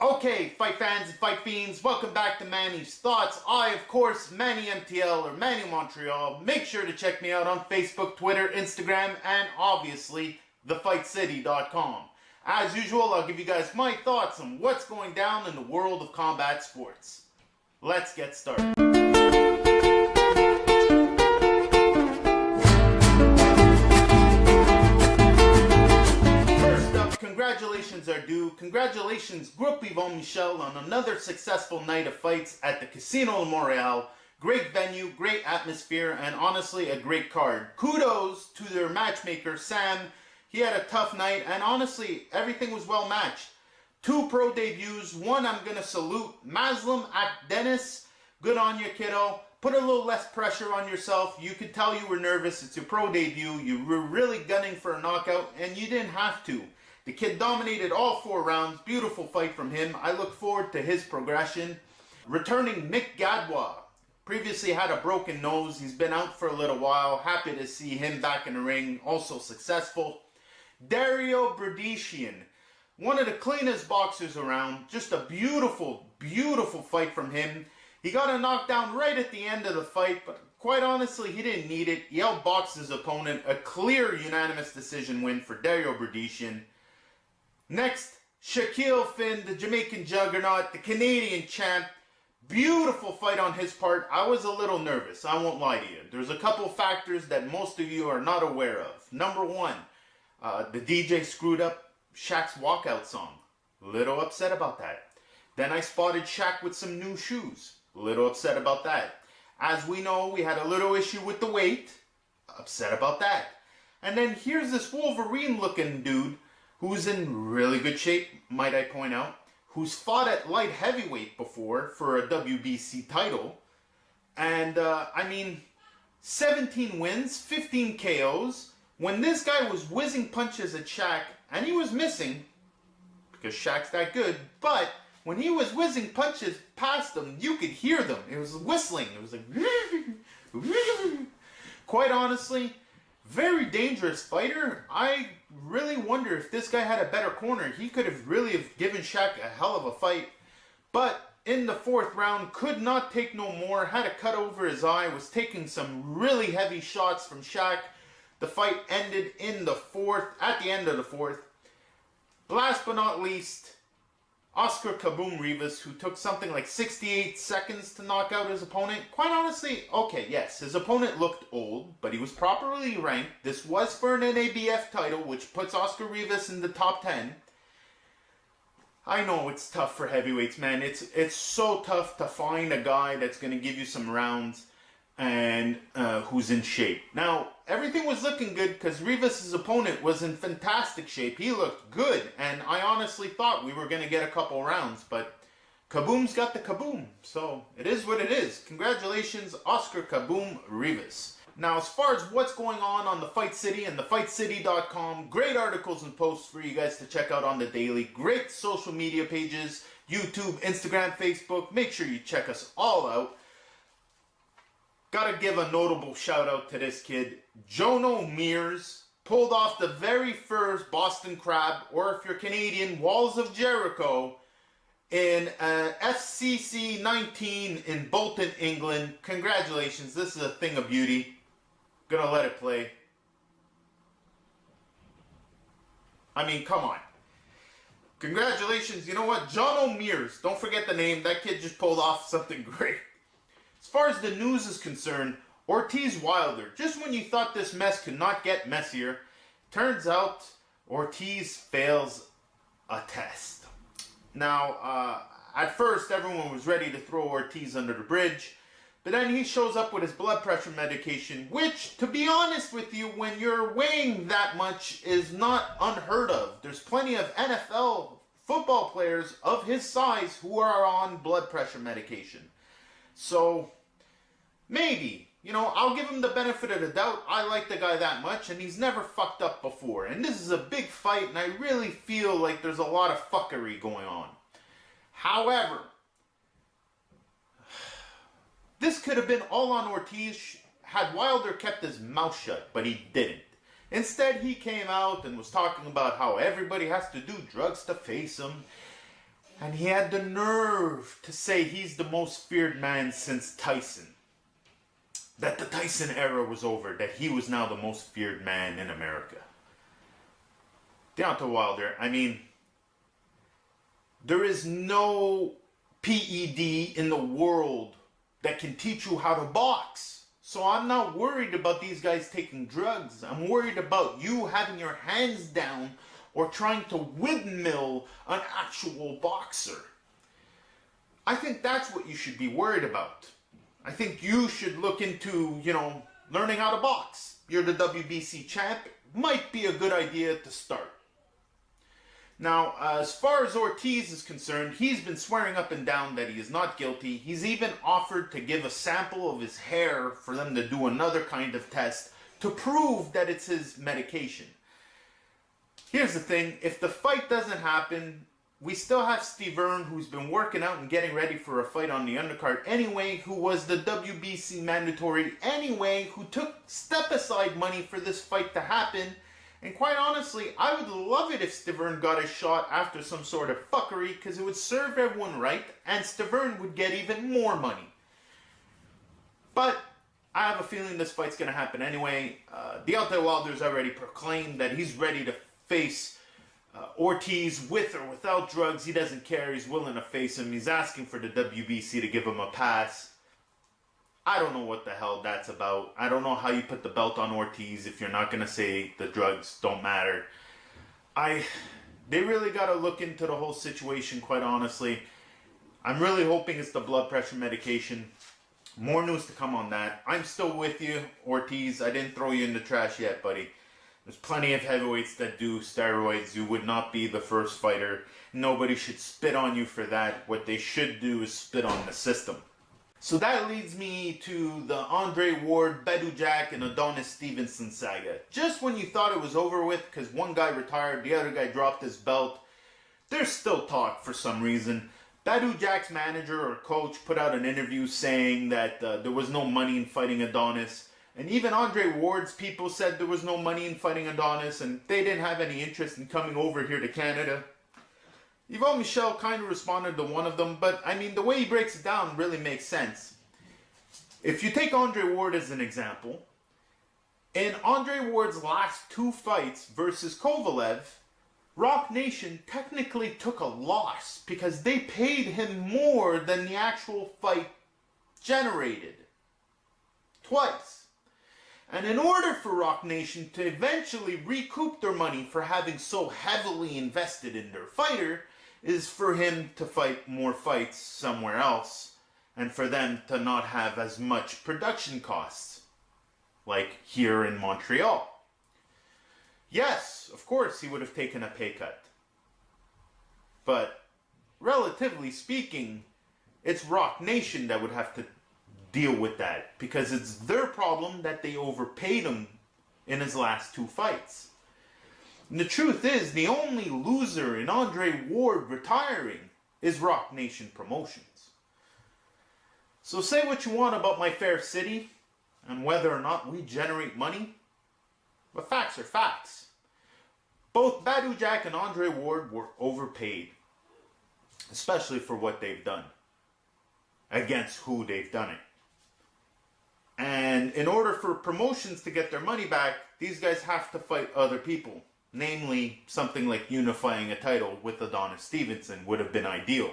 Okay, fight fans and fight fiends, welcome back to Manny's Thoughts. I, of course, Manny MTL or Manny Montreal. Make sure to check me out on Facebook, Twitter, Instagram, and obviously, thefightcity.com. As usual, I'll give you guys my thoughts on what's going down in the world of combat sports. Let's get started. Congratulations are due. Congratulations, Groupe Yvon Michel, on another successful night of fights at the Casino in Montreal. Great venue, great atmosphere, and honestly, a great card. Kudos to their matchmaker, Sam. He had a tough night, and honestly, everything was well matched. 2 pro debuts. One I'm going to salute, Maslam Akdenis. Good on you, kiddo. Put a little less pressure on yourself. You could tell you were nervous. It's your pro debut. You were really gunning for a knockout, and you didn't have to. The kid dominated all 4 rounds. Beautiful fight from him. I look forward to his progression. Returning Nick Gadwa. Previously had a broken nose. He's been out for a little while. Happy to see him back in the ring. Also successful. Dario Berdyshian. One of the cleanest boxers around. Just a beautiful, beautiful fight from him. He got a knockdown right at the end of the fight, but quite honestly, he didn't need it. He outboxed his opponent. A clear unanimous decision win for Dario Berdyshian. Next, Shakeel Phinn, the Jamaican juggernaut, the Canadian champ. Beautiful fight on his part. I was a little nervous, I won't lie to you. There's a couple factors that most of you are not aware of. Number 1, the DJ screwed up Shaq's walkout song. Little upset about that. Then I spotted Shaq with some new shoes. Little upset about that. As we know, we had a little issue with the weight. Upset about that. And then here's this Wolverine looking dude who's in really good shape, might I point out, who's fought at light heavyweight before for a WBC title. And, 17 wins, 15 KOs. When this guy was whizzing punches at Shaq, and he was missing, because Shaq's that good, but when he was whizzing punches past them, you could hear them. It was whistling. It was like... Quite honestly, very dangerous fighter. I really wonder if this guy had a better corner. He could have really given Shaq a hell of a fight. But in the 4th round, could not take no more. Had a cut over his eye. Was taking some really heavy shots from Shaq. The fight ended in the 4th, at the end of the 4th. Last but not least, Oscar Rivas, who took something like 68 seconds to knock out his opponent. Quite honestly, okay, yes, his opponent looked old, but he was properly ranked. This was for an NABF title, which puts Oscar Rivas in the top 10. I know it's tough for heavyweights, man. It's so tough to find a guy that's going to give you some rounds and who's in shape. Now, everything was looking good because Rivas' opponent was in fantastic shape. He looked good, and I honestly thought we were going to get a couple rounds, but kaboom's got the kaboom, so it is what it is. Congratulations, Oscar Rivas. Now, as far as what's going on the Fight City and thefightcity.com, great articles and posts for you guys to check out on the daily. Great social media pages, YouTube, Instagram, Facebook. Make sure you check us all out. Gotta give a notable shout out to this kid, Jonno Mears. Pulled off the very first Boston Crab, or if you're Canadian, Walls of Jericho, in FCC 19 in Bolton, England. Congratulations, this is a thing of beauty. Gonna let it play. I mean, come on. Congratulations, you know what? Jonno Mears, don't forget the name. That kid just pulled off something great. As far as the news is concerned, Ortiz Wilder. Just when you thought this mess could not get messier, turns out Ortiz fails a test. Now, at first everyone was ready to throw Ortiz under the bridge, but then he shows up with his blood pressure medication, which, to be honest with you, when you're weighing that much is not unheard of. There's plenty of NFL football players of his size who are on blood pressure medication. So, maybe, I'll give him the benefit of the doubt. I like the guy that much, and he's never fucked up before. And this is a big fight, and I really feel like there's a lot of fuckery going on. However, this could have been all on Ortiz had Wilder kept his mouth shut, but he didn't. Instead, he came out and was talking about how everybody has to do drugs to face him. And he had the nerve to say he's the most feared man since Tyson. That the Tyson era was over, that he was now the most feared man in America. Deontay Wilder, I mean, there is no PED in the world that can teach you how to box. So I'm not worried about these guys taking drugs. I'm worried about you having your hands down or trying to windmill an actual boxer. I think that's what you should be worried about. I think you should look into, learning how to box. You're the WBC champ. Might be a good idea to start. Now, as far as Ortiz is concerned, he's been swearing up and down that he is not guilty. He's even offered to give a sample of his hair for them to do another kind of test to prove that it's his medication. Here's the thing, if the fight doesn't happen, we still have Stiverne, who's been working out and getting ready for a fight on the undercard anyway, who was the WBC mandatory anyway, who took step-aside money for this fight to happen. And quite honestly, I would love it if Stiverne got a shot after some sort of fuckery, because it would serve everyone right, and Stiverne would get even more money. But I have a feeling this fight's going to happen anyway. Deontay Wilder's already proclaimed that he's ready to face Ortiz with or without drugs. He doesn't care. He's willing to face him. He's asking for the WBC to give him a pass. I don't know what the hell that's about. I don't know how you put the belt on Ortiz if you're not going to say the drugs don't matter. They really got to look into the whole situation, quite honestly. I'm really hoping it's the blood pressure medication. More news to come on that. I'm still with you, Ortiz. I didn't throw you in the trash yet, buddy. There's plenty of heavyweights that do steroids. You would not be the first fighter. Nobody should spit on you for that. What they should do is spit on the system. So that leads me to the Ward, Badou Jack, and Adonis Stevenson saga. Just when you thought it was over with, because one guy retired, the other guy dropped his belt, there's still talk for some reason. Badou Jack's manager or coach put out an interview saying that there was no money in fighting Adonis. And even Ward's people said there was no money in fighting Adonis, and they didn't have any interest in coming over here to Canada. Yvon Michel kind of responded to one of them, but I mean, the way he breaks it down really makes sense. If you take Ward as an example, in Ward's last two fights versus Kovalev, Rock Nation technically took a loss because they paid him more than the actual fight generated. Twice. And in order for Rock Nation to eventually recoup their money for having so heavily invested in their fighter, is for him to fight more fights somewhere else, and for them to not have as much production costs, like here in Montreal. Yes, of course he would have taken a pay cut. But, relatively speaking, it's Rock Nation that would have to deal with that, because it's their problem that they overpaid him in his last two fights. And the truth is, the only loser in Ward retiring is Rock Nation Promotions. So say what you want about my fair city and whether or not we generate money, but facts are facts. Both Badou Jack and Ward were overpaid, especially for what they've done, against who they've done it. And in order for promotions to get their money back, these guys have to fight other people. Namely, something like unifying a title with Adonis Stevenson would have been ideal.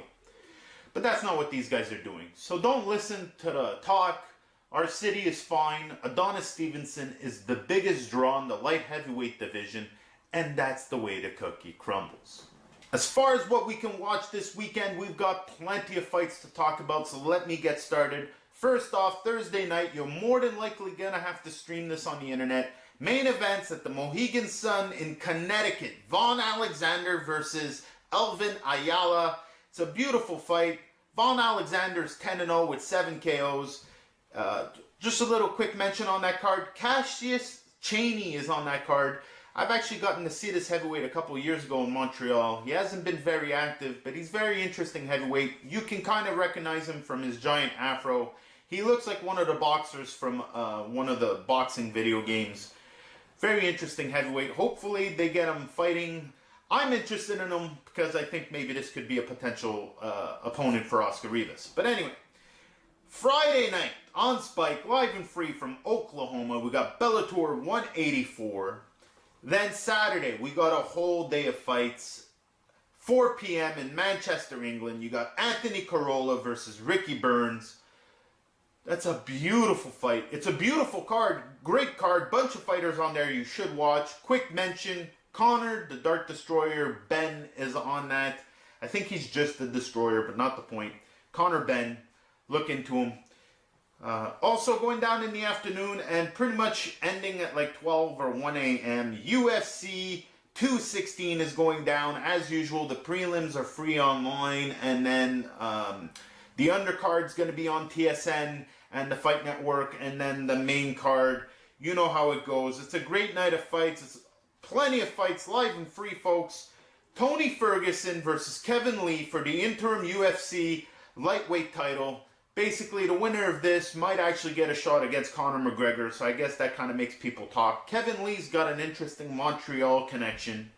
But that's not what these guys are doing. So don't listen to the talk. Our city is fine. Adonis Stevenson is the biggest draw in the light heavyweight division, and that's the way the cookie crumbles. As far as what we can watch this weekend, we've got plenty of fights to talk about, so let me get started. First off, Thursday night, you're more than likely gonna have to stream this on the internet. Main events at the Mohegan Sun in Connecticut. Vaughn Alexander versus Elvin Ayala. It's a beautiful fight. Vaughn Alexander's 10-0 with 7 KOs. Just a little quick mention on that card. Cassius Chaney is on that card. I've actually gotten to see this heavyweight a couple years ago in Montreal. He hasn't been very active, but he's very interesting heavyweight. You can kind of recognize him from his giant afro. He looks like one of the boxers from one of the boxing video games. Very interesting heavyweight. Hopefully they get him fighting I'm interested in him because I think maybe this could be a potential opponent for Oscar Rivas. But anyway, Friday night on Spike, live and free from Oklahoma, we got Bellator 184. Then Saturday, we got a whole day of fights. 4 p.m. in Manchester, England, you got Anthony Corolla versus Ricky Burns. That's a beautiful fight. It's a beautiful card, great card, bunch of fighters on there you should watch. Quick mention, Connor, the Dark Destroyer, Ben is on that. I think he's just the Destroyer, but not the point. Connor Ben, look into him. Also going down in the afternoon and pretty much ending at like 12 or 1 a.m. UFC 216 is going down as usual. The prelims are free online, and then the undercard's going to be on TSN and the Fight Network, and then the main card. You know how it goes. It's a great night of fights. It's plenty of fights, live and free, folks. Tony Ferguson versus Kevin Lee for the interim UFC lightweight title. Basically, the winner of this might actually get a shot against Conor McGregor, so I guess that kind of makes people talk. Kevin Lee's got an interesting Montreal connection.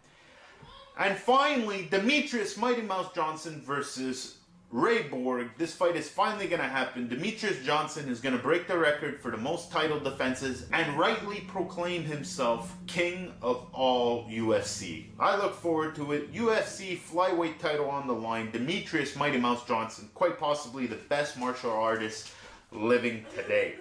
And finally, Demetrius Mighty Mouse Johnson versus Ray Borg. This fight is finally going to happen. Demetrius Johnson is going to break the record for the most title defenses and rightly proclaim himself king of all UFC. I look forward to it. UFC flyweight title on the line. Demetrius Mighty Mouse Johnson, quite possibly the best martial artist living today.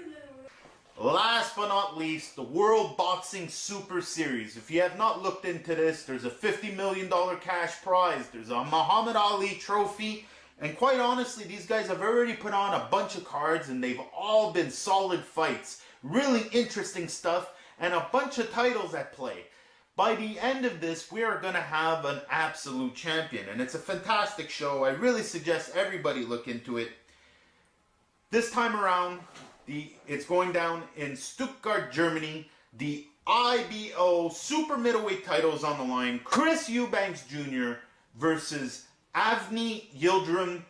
Last but not least, the World Boxing Super Series. If you have not looked into this, there's a $50 million cash prize. There's a Muhammad Ali trophy. And quite honestly, these guys have already put on a bunch of cards and they've all been solid fights. Really interesting stuff and a bunch of titles at play. By the end of this, we are going to have an absolute champion. And it's a fantastic show. I really suggest everybody look into it. This time around, it's going down in Stuttgart, Germany. The IBO super middleweight title is on the line. Chris Eubanks Jr. versus Avni Yildirim.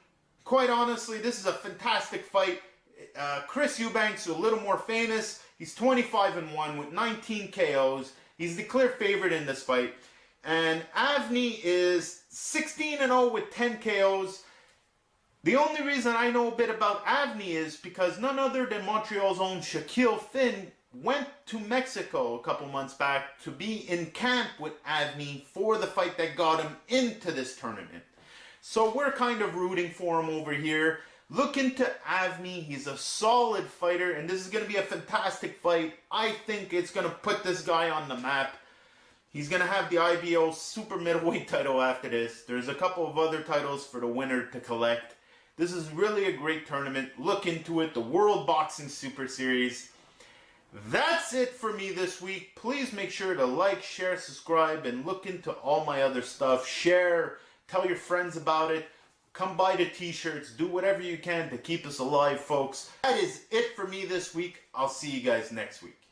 Quite honestly, this is a fantastic fight. Chris Eubanks is a little more famous. He's 25-1 with 19 KOs. He's the clear favorite in this fight. And Avni is 16-0 with 10 KOs. The only reason I know a bit about Avni is because none other than Montreal's own Shakeel Phinn went to Mexico a couple months back to be in camp with Avni for the fight that got him into this tournament. So we're kind of rooting for him over here. Look into Avni. He's a solid fighter, and this is going to be a fantastic fight. I think it's going to put this guy on the map. He's going to have the IBO super middleweight title after this. There's a couple of other titles for the winner to collect. This is really a great tournament. Look into it. The World Boxing Super Series. That's it for me this week. Please make sure to like, share, subscribe, and look into all my other stuff. Share. Tell your friends about it. Come buy the t-shirts. Do whatever you can to keep us alive, folks. That is it for me this week. I'll see you guys next week.